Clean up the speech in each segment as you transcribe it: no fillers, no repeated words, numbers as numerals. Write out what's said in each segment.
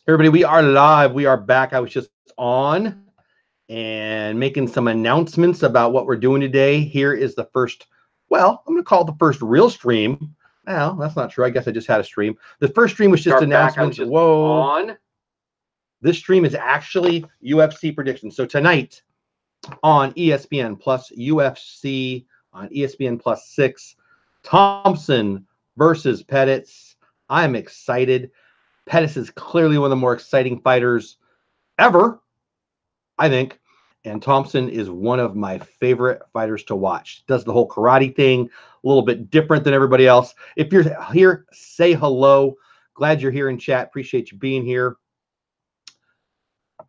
Everybody, we are live. We are back. I was just on and making some announcements about what we're doing today. Here is the first, well, I'm going to call it the first real stream. Well, that's not true. I guess I just had a stream. The first stream was just announcements. Whoa. On. This stream is actually UFC predictions. So tonight on ESPN plus UFC on ESPN plus 6, Thompson versus Pettis. I'm excited. Pettis is clearly one of the more exciting fighters ever, I think. And Thompson is one of my favorite fighters to watch. Does the whole karate thing, a little bit different than everybody else. If you're here, say hello. Glad you're here in chat. Appreciate you being here.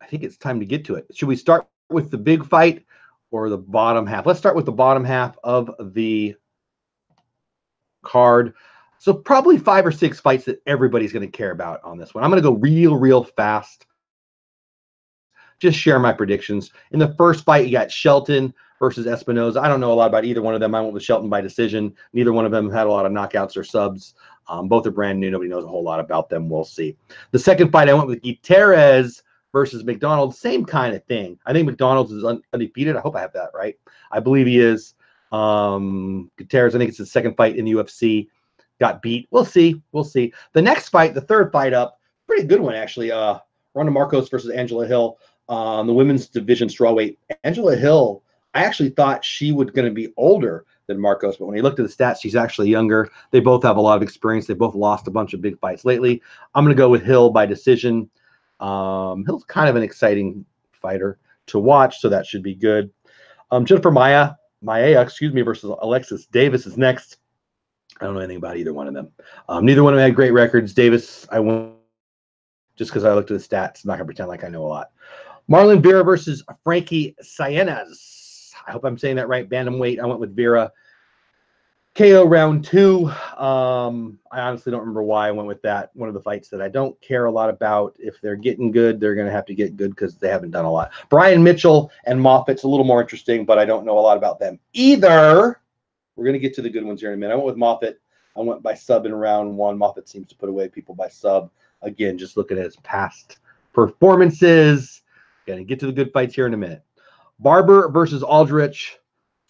I think it's time to get to it. Should we start with the big fight or the bottom half? Let's start with the bottom half of the card. So probably 5 or 6 fights that everybody's going to care about on this one. I'm going to go real fast. Just share my predictions. In the first fight, you got Shelton versus Espinoza. I don't know a lot about either one of them. I went with Shelton by decision. Neither one of them had a lot of knockouts or subs. Both are brand new. Nobody knows a whole lot about them. We'll see. The second fight, I went with Gutierrez versus McDonald. Same kind of thing. I think McDonald's is undefeated. I hope I have that right. I believe he is. Gutierrez, I think it's his second fight in the UFC. Got beat. We'll see. We'll see. The next fight, the third fight up, pretty good one, actually. Ronda Marcos versus Angela Hill. The women's division strawweight. Angela Hill, I actually thought she was going to be older than Marcos, but when you looked at the stats, she's actually younger. They both have a lot of experience. They both lost a bunch of big fights lately. I'm going to go with Hill by decision. Hill's kind of an exciting fighter to watch, so that should be good. Jennifer Maia, versus Alexis Davis is next. I don't know anything about either one of them. Neither one of them had great records. Davis, I won just because I looked at the stats. I'm not going to pretend like I know a lot. Marlon Vera versus Frankie Saenz. I hope I'm saying that right. Bantamweight. I went with Vera. KO round 2. I honestly don't remember why I went with that. One of the fights that I don't care a lot about. If they're getting good, they're going to have to get good because they haven't done a lot. Brian Mitchell and Moffitt's a little more interesting, but I don't know a lot about them either. We're going to get to the good ones here in a minute. I went with Moffitt. I went by sub in round 1. Moffitt seems to put away people by sub. Again, just looking at his past performances. Going to get to the good fights here in a minute. Barber versus Aldrich,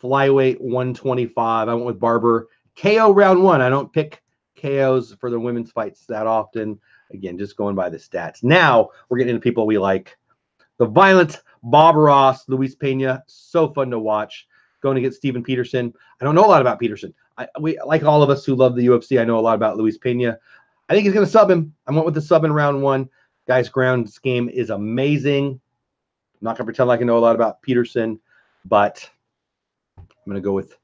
flyweight 125. I went with Barber. KO round 1. I don't pick KOs for the women's fights that often. Again, just going by the stats. Now, we're getting into people we like. The violent Bob Ross, Luis Pena. So fun to watch. Going against Steven Peterson. I don't know a lot about Peterson. We like all of us who love the UFC, I know a lot about Luis Pena. I think he's going to sub him. I went with the sub in round 1. Guy's ground game is amazing. I'm not going to pretend like I know a lot about Peterson, but I'm going to go with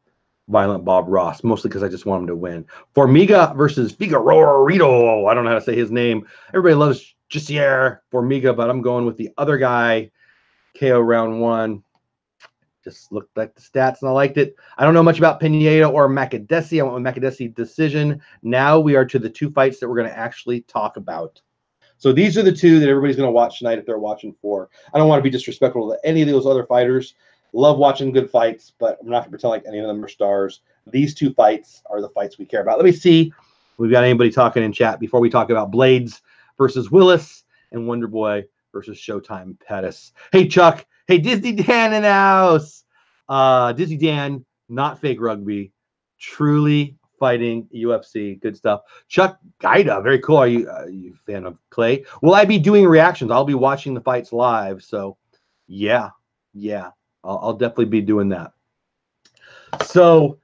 violent Bob Ross, mostly because I just want him to win. Formiga versus Figueiredo. I don't know how to say his name. Everybody loves Jussier Formiga, but I'm going with the other guy. KO round 1. Just looked like the stats, and I liked it. I don't know much about Pineda or Makadesi. I went with Makadesi decision. Now we are to the 2 fights that we're going to actually talk about. So these are the 2 that everybody's going to watch tonight if they're watching for. I don't want to be disrespectful to any of those other fighters. Love watching good fights, but I'm not going to pretend like any of them are stars. These 2 fights are the fights we care about. Let me see if we've got anybody talking in chat before we talk about Blades versus Willis and Wonder Boy versus Showtime Pettis. Hey, Chuck. Hey, Disney Dan in the house. Disney Dan, not fake rugby. Truly fighting UFC. Good stuff. Chuck Gaida, very cool. Are you a fan of Clay? Will I be doing reactions? I'll be watching the fights live. So, yeah. I'll definitely be doing that. So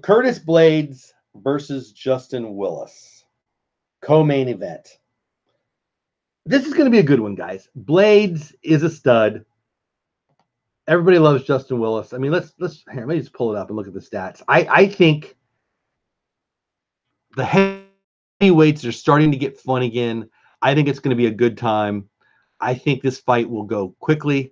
Curtis Blades versus Justin Willis. Co-main event. This is going to be a good one, guys. Blades is a stud. Everybody loves Justin Willis. I mean, let me just pull it up and look at the stats. I think the heavyweights are starting to get fun again. I think it's going to be a good time. I think this fight will go quickly.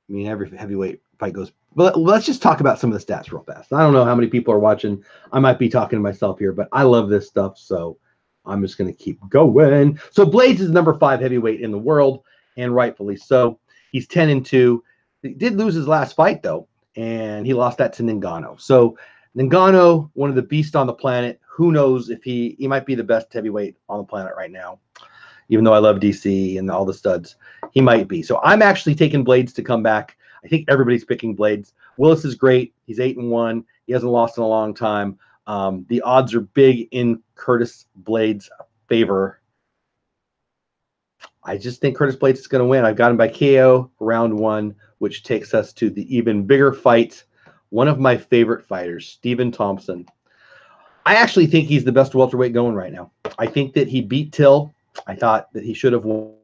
I mean, every heavyweight fight goes. But let's just talk about some of the stats real fast. I don't know how many people are watching. I might be talking to myself here, but I love this stuff, so I'm just going to keep going. So Blades is number 5 heavyweight in the world, and rightfully so. He's 10-2. He did lose his last fight, though, and he lost that to Ngannou. So Ngannou, one of the beasts on the planet. Who knows if he might be the best heavyweight on the planet right now. even though I love DC and all the studs. He might be. So I'm actually taking Blades to come back. I think everybody's picking Blades. Willis is great. He's 8-1. He hasn't lost in a long time. The odds are big in Curtis Blades' favor. I just think Curtis Blades is going to win. I've got him by KO round 1, which takes us to the even bigger fight. One of my favorite fighters, Stephen Thompson. I actually think he's the best welterweight going right now. I think that he beat Till. I thought that he should have won.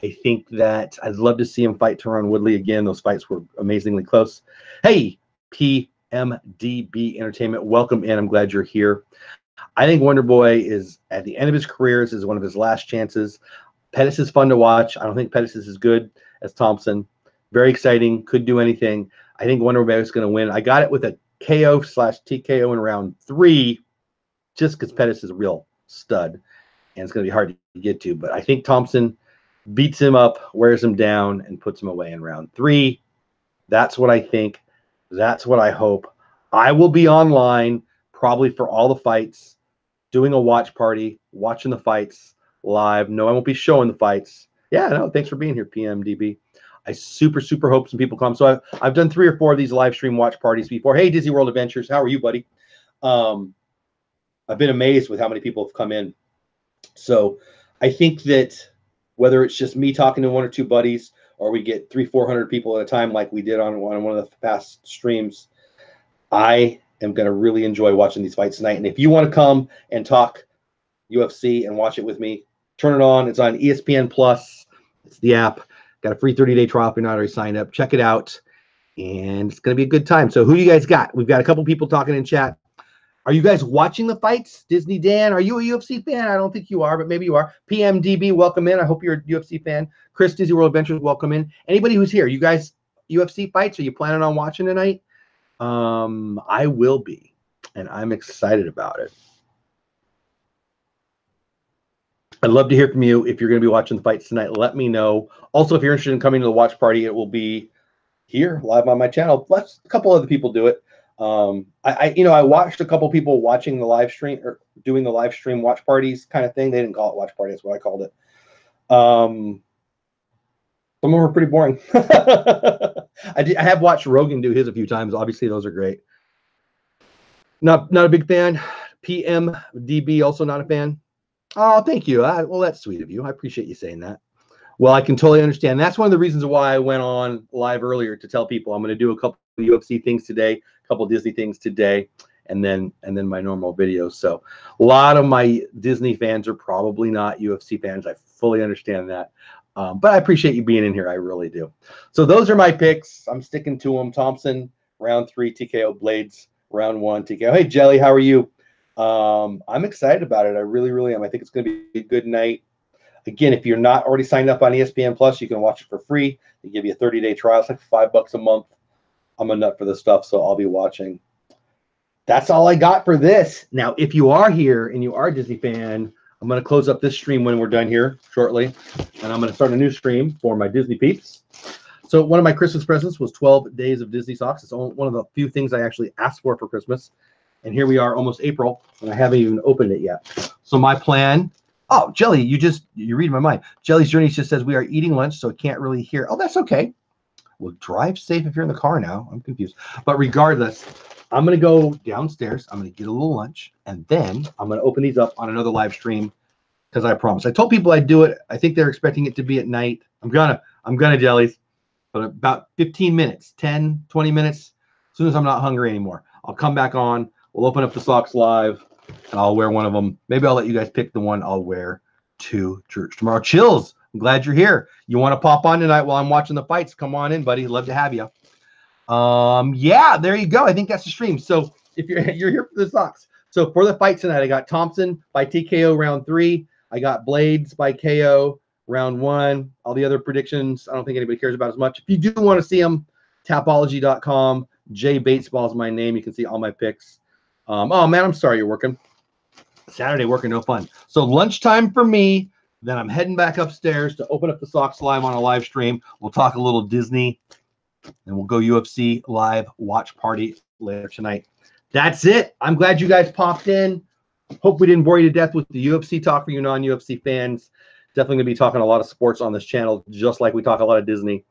I think that I'd love to see him fight Tyron Woodley again. Those fights were amazingly close. Hey, PMDB Entertainment, welcome in. I'm glad you're here. I think Wonder Boy is at the end of his career. This is one of his last chances. Pettis is fun to watch. I don't think Pettis is as good as Thompson. Very exciting. Could do anything. I think Wonder Boy is going to win. I got it with a KO/TKO in round 3 just because Pettis is a real stud, and it's going to be hard to get to. But I think Thompson beats him up, wears him down, and puts him away in round 3. That's what I think. That's what I hope. I will be online probably for all the fights, doing a watch party, watching the fights live. No, I won't be showing the fights. Yeah, no, thanks for being here, PMDB. I super hope some people come. So I've done 3 or 4 of these live stream watch parties before. Hey, Disney World Adventures, how are you, buddy? I've been amazed with how many people have come in. So I think that whether it's just me talking to 1 or 2 buddies, or we get 300-400 people at a time like we did on one of the past streams, I am going to really enjoy watching these fights tonight. And if you want to come and talk UFC and watch it with me, turn it on. It's on ESPN Plus. It's the app. Got a free 30-day trial if you're not already signed up. Check it out, and it's going to be a good time. So who you guys got? We've got a couple people talking in chat. Are you guys watching the fights? Disney Dan, are you a UFC fan? I don't think you are, but maybe you are. PMDB, welcome in. I hope you're a UFC fan. Chris, Disney World Adventures, welcome in. Anybody who's here, you guys, UFC fights, are you planning on watching tonight? I will be, and I'm excited about it. I'd love to hear from you. If you're going to be watching the fights tonight, let me know. Also, if you're interested in coming to the watch party, it will be here live on my channel. Plus, a couple other people do it. I watched a couple people watching the live stream or doing the live stream watch parties kind of thing. They didn't call it watch party. That's what I called it. Some of them were pretty boring. I have watched Rogan do his a few times. Obviously, those are great. Not a big fan. PMDB, also not a fan. Oh, thank you. Well, that's sweet of you. I appreciate you saying that. Well, I can totally understand. That's one of the reasons why I went on live earlier, to tell people I'm going to do a couple of UFC things today, a couple of Disney things today, and then my normal videos. So a lot of my Disney fans are probably not UFC fans. I fully understand that. But I appreciate you being in here. I really do. So those are my picks. I'm sticking to them. Thompson, round 3, TKO. Blades, round 1, TKO. Hey, Jelly, how are you? I'm excited about it. I really am. I think it's going to be a good night. Again, if you're not already signed up on ESPN Plus, you can watch it for free. They give you a 30-day trial. It's like $5 a month. I'm a nut for this stuff, so I'll be watching. That's all I got for this. Now, if you are here and you are a Disney fan, I'm going to close up this stream when we're done here shortly, and I'm going to start a new stream for my Disney peeps. So one of my Christmas presents was 12 days of Disney socks. It's one of the few things I actually asked for Christmas. And here we are, almost April, and I haven't even opened it yet. So my plan, oh, Jelly, you read my mind. Jelly's Journey just says we are eating lunch, so I can't really hear. Oh, that's okay. Well, drive safe if you're in the car now. I'm confused. But regardless, I'm going to go downstairs. I'm going to get a little lunch, and then I'm going to open these up on another live stream because I promised. I told people I'd do it. I think they're expecting it to be at night. I'm gonna, Jellies. But about 15 minutes, 10, 20 minutes, as soon as I'm not hungry anymore, I'll come back on. We'll open up the socks live, and I'll wear one of them. Maybe I'll let you guys pick the one I'll wear to church tomorrow. Chills, I'm glad you're here. You want to pop on tonight while I'm watching the fights? Come on in, buddy. Love to have you. Yeah, there you go. I think that's the stream. So if you're here for the socks. So for the fight tonight, I got Thompson by TKO round 3. I got Blades by KO round 1. All the other predictions, I don't think anybody cares about as much. If you do want to see them, tapology.com. Jay Batesball is my name. You can see all my picks. Oh, man, I'm sorry you're working. Saturday working, no fun. So lunchtime for me. Then I'm heading back upstairs to open up the socks live on a live stream. We'll talk a little Disney, and we'll go UFC live watch party later tonight. That's it. I'm glad you guys popped in. Hope we didn't bore you to death with the UFC talk for you non-UFC fans. Definitely going to be talking a lot of sports on this channel, just like we talk a lot of Disney.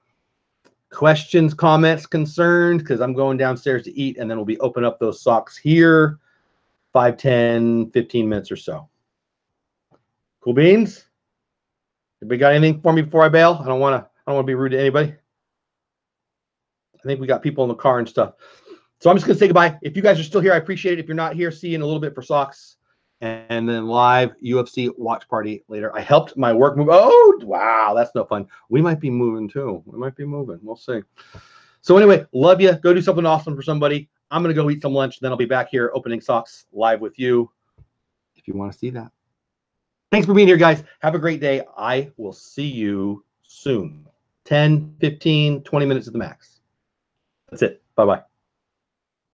Questions, comments, concerns, because I'm going downstairs to eat, and then we'll be opening up those socks here 5, 10, 15 minutes or so. Cool beans? Anybody got anything for me before I bail? I don't want to be rude to anybody. I think we got people in the car and stuff. So I'm just going to say goodbye. If you guys are still here, I appreciate it. If you're not here, see you in a little bit for socks. And then live UFC watch party later. I helped my work move. Oh, wow. That's no fun. We might be moving too. We might be moving. We'll see. So anyway, love you. Go do something awesome for somebody. I'm going to go eat some lunch. Then I'll be back here opening socks live with you if you want to see that. Thanks for being here, guys. Have a great day. I will see you soon. 10, 15, 20 minutes at the max. That's it. Bye-bye.